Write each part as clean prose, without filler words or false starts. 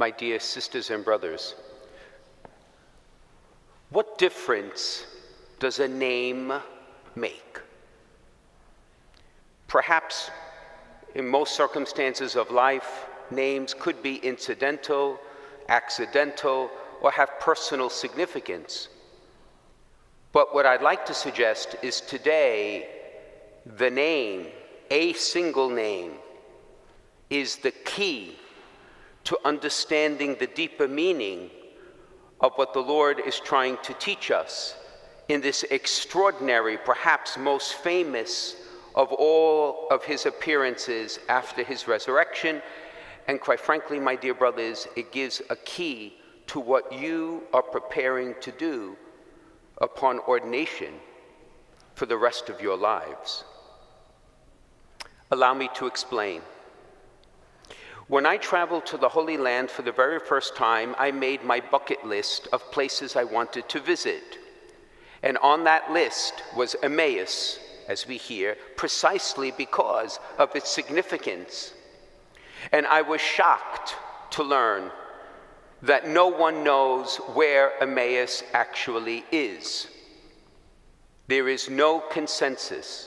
my dear sisters and brothers, what difference does a name make? Perhaps in most circumstances of life, names could be incidental, accidental, or have personal significance. But what I'd like to suggest is today, the name, a single name, is the key to understanding the deeper meaning of what the Lord is trying to teach us in this extraordinary, perhaps most famous of all of his appearances after his resurrection. And quite frankly, my dear brothers, it gives a key to what you are preparing to do upon ordination for the rest of your lives. Allow me to explain. When I traveled to the Holy Land for the very first time, I made my bucket list of places I wanted to visit. And on that list was Emmaus, as we hear, precisely because of its significance. And I was shocked to learn that no one knows where Emmaus actually is. There is no consensus.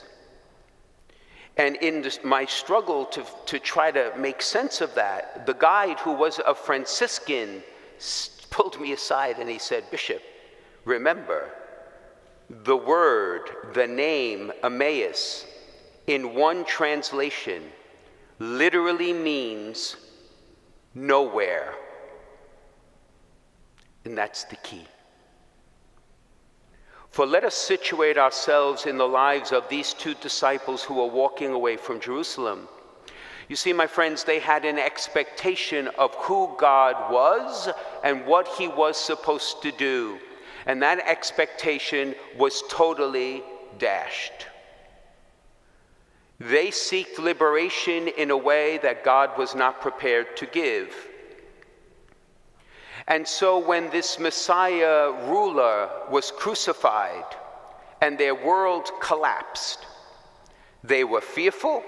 And in my struggle to try to make sense of that, the guide, who was a Franciscan, pulled me aside and he said, "Bishop, remember, the word, the name Emmaus, in one translation, literally means nowhere." And that's the key. For let us situate ourselves in the lives of these two disciples who are walking away from Jerusalem. You see, my friends, they had an expectation of who God was and what he was supposed to do. And that expectation was totally dashed. They seeked liberation in a way that God was not prepared to give. And so when this Messiah ruler was crucified and their world collapsed, they were fearful,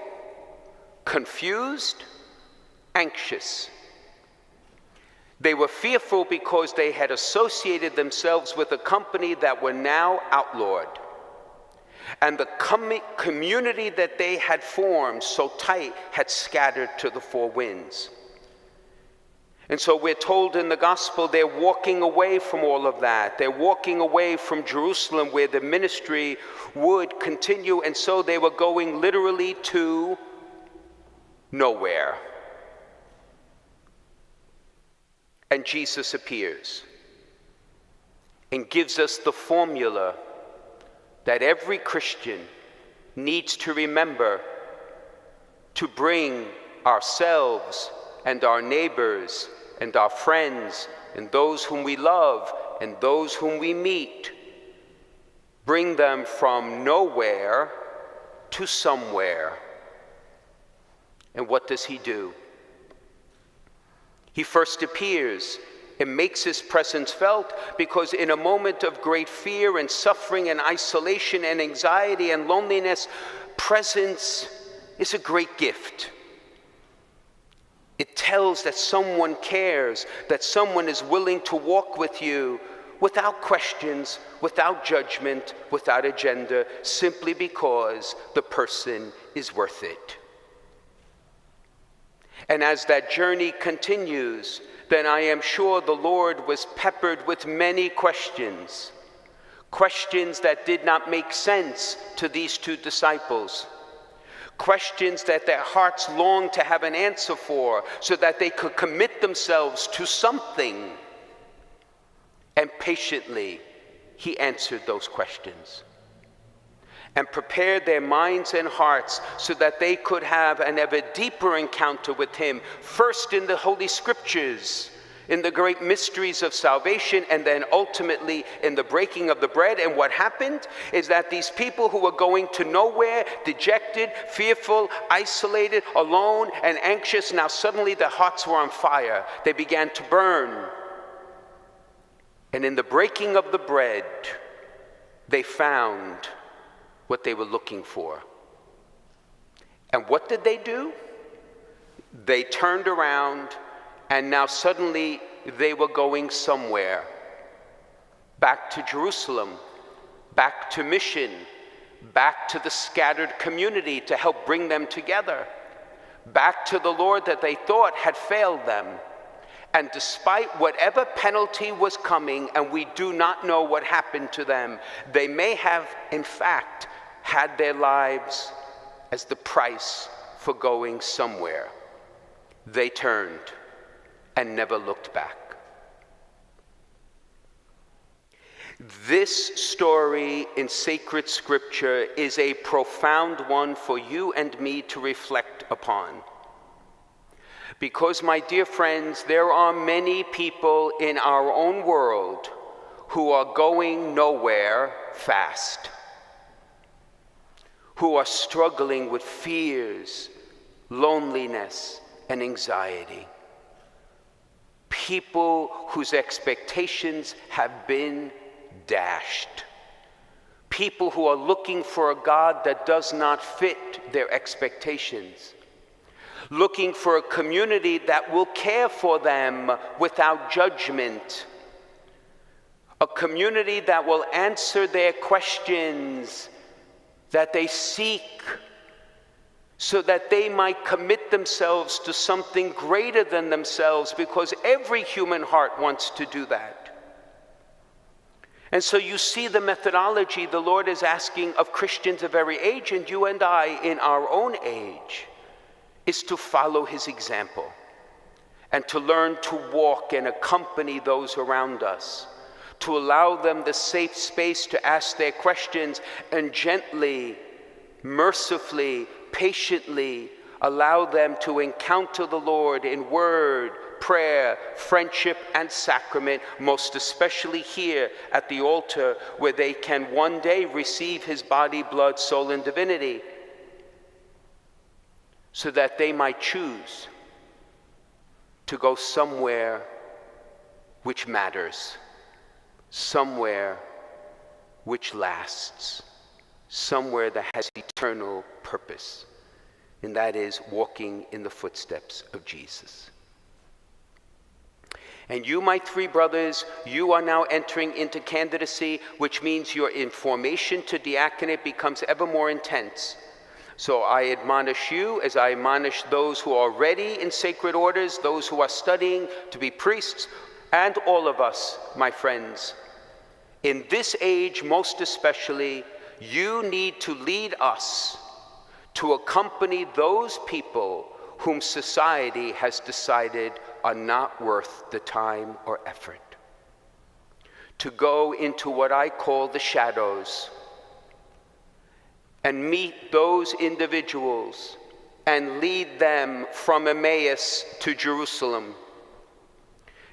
confused, anxious. They were fearful because they had associated themselves with a company that were now outlawed. And the community that they had formed so tight had scattered to the four winds. And so we're told in the gospel they're walking away from all of that. They're walking away from Jerusalem where the ministry would continue. And so they were going literally to nowhere. And Jesus appears and gives us the formula that every Christian needs to remember to bring ourselves and our neighbors and our friends and those whom we love and those whom we meet, bring them from nowhere to somewhere. And what does he do? He first appears and makes his presence felt because in a moment of great fear and suffering and isolation and anxiety and loneliness, presence is a great gift. It tells that someone cares, that someone is willing to walk with you without questions, without judgment, without agenda, simply because the person is worth it. And as that journey continues, then I am sure the Lord was peppered with many questions, questions that did not make sense to these two disciples. Questions that their hearts longed to have an answer for so that they could commit themselves to something. And patiently, he answered those questions and prepared their minds and hearts so that they could have an ever deeper encounter with him, first in the Holy Scriptures, in the great mysteries of salvation, and then ultimately in the breaking of the bread. And what happened is that these people who were going to nowhere, dejected, fearful, isolated, alone, and anxious, now suddenly their hearts were on fire. They began to burn. And in the breaking of the bread, they found what they were looking for. And what did they do? They turned around and now suddenly they were going somewhere. Back to Jerusalem, back to mission, back to the scattered community to help bring them together, back to the Lord that they thought had failed them. And despite whatever penalty was coming, and we do not know what happened to them, they may have, in fact, had their lives as the price for going somewhere. They turned and never looked back. This story in sacred scripture is a profound one for you and me to reflect upon. Because, my dear friends, there are many people in our own world who are going nowhere fast, who are struggling with fears, loneliness, and anxiety. People whose expectations have been dashed. People who are looking for a God that does not fit their expectations. Looking for a community that will care for them without judgment. A community that will answer their questions that they seek, so that they might commit themselves to something greater than themselves, because every human heart wants to do that. And so you see the methodology the Lord is asking of Christians of every age, and you and I in our own age, is to follow his example and to learn to walk and accompany those around us, to allow them the safe space to ask their questions, and gently, mercifully, patiently allow them to encounter the Lord in word, prayer, friendship, and sacrament, most especially here at the altar, where they can one day receive his body, blood, soul, and divinity, so that they might choose to go somewhere which matters, somewhere which lasts, somewhere that has eternal purpose, and that is walking in the footsteps of Jesus. And you, my three brothers, you are now entering into candidacy, which means your information to diaconate becomes ever more intense. So I admonish you, as I admonish those who are already in sacred orders, those who are studying to be priests, and all of us, my friends. In this age, most especially, you need to lead us to accompany those people whom society has decided are not worth the time or effort. To go into what I call the shadows and meet those individuals and lead them from Emmaus to Jerusalem.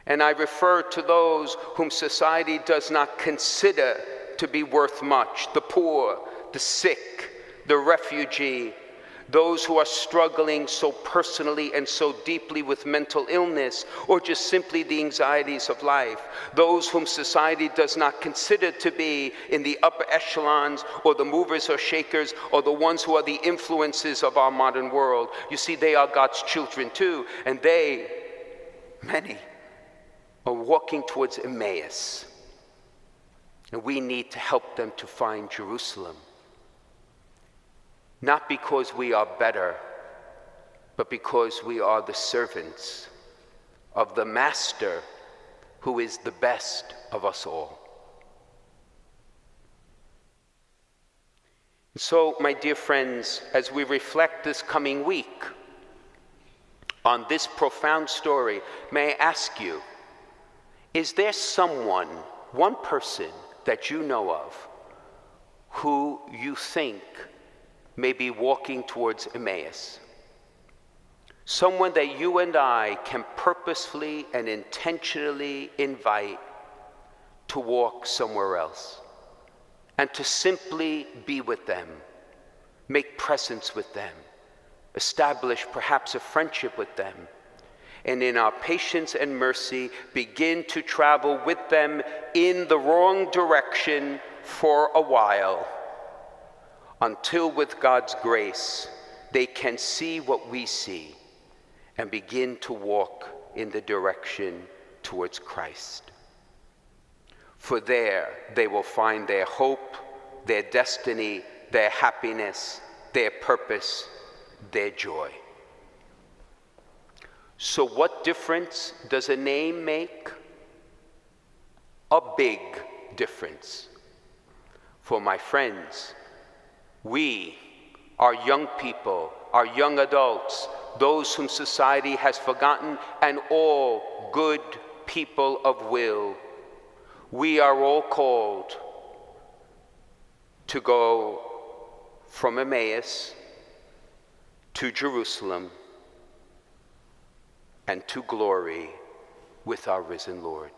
And I refer to those whom society does not consider to be worth much: the poor, the sick, the refugee, those who are struggling so personally and so deeply with mental illness, or just simply the anxieties of life, those whom society does not consider to be in the upper echelons, or the movers or shakers, or the ones who are the influences of our modern world. You see, they are God's children too, and they, many, are walking towards Emmaus. And we need to help them to find Jerusalem. Not because we are better, but because we are the servants of the Master, who is the best of us all. So, my dear friends, as we reflect this coming week on this profound story, may I ask you, is there someone, one person that you know of, who you think may be walking towards Emmaus? Someone that you and I can purposefully and intentionally invite to walk somewhere else, and to simply be with them, make presence with them, establish perhaps a friendship with them, and in our patience and mercy begin to travel with them in the wrong direction for a while, until with God's grace they can see what we see and begin to walk in the direction towards Christ. For there they will find their hope, their destiny, their happiness, their purpose, their joy. So what difference does a name make? A big difference. For my friends, we, our young people, our young adults, those whom society has forgotten, and all good people of will, we are all called to go from Emmaus to Jerusalem and to glory with our risen Lord.